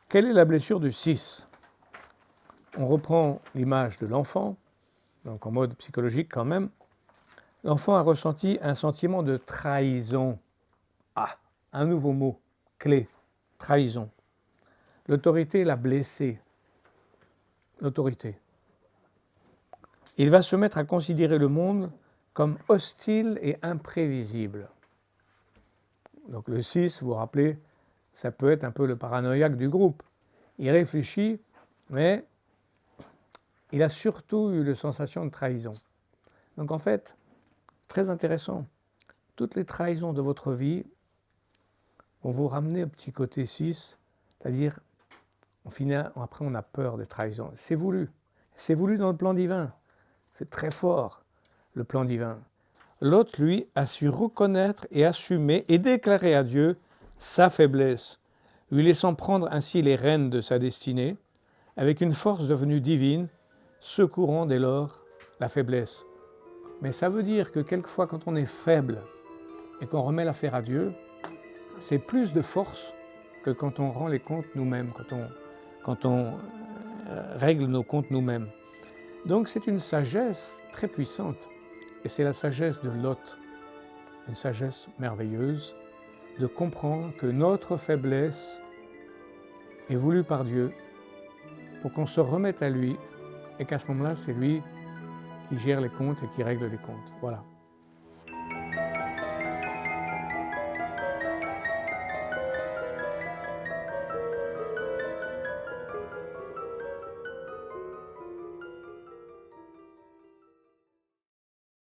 Quelle est la blessure du 6? On reprend l'image de l'enfant, donc en mode psychologique quand même. L'enfant a ressenti un sentiment de trahison. Ah, un nouveau mot, clé, trahison. L'autorité l'a blessé. L'autorité. Il va se mettre à considérer le monde comme hostile et imprévisible. Donc le 6, vous vous rappelez, ça peut être un peu le paranoïaque du groupe. Il réfléchit, mais il a surtout eu la sensation de trahison. Donc en fait, très intéressant, toutes les trahisons de votre vie vont vous ramener au petit côté 6, c'est-à-dire, après on a peur des trahisons. C'est voulu dans le plan divin, c'est très fort, le plan divin. L'autre, lui, a su reconnaître et assumer et déclarer à Dieu sa faiblesse, lui laissant prendre ainsi les rênes de sa destinée, avec une force devenue divine, secourant dès lors la faiblesse. Mais ça veut dire que quelquefois, quand on est faible et qu'on remet l'affaire à Dieu, c'est plus de force que quand on rend les comptes nous-mêmes, quand on règle nos comptes nous-mêmes. Donc c'est une sagesse très puissante. Et c'est la sagesse de Lot, une sagesse merveilleuse, de comprendre que notre faiblesse est voulue par Dieu pour qu'on se remette à lui et qu'à ce moment-là, c'est lui qui gère les comptes et qui règle les comptes. Voilà.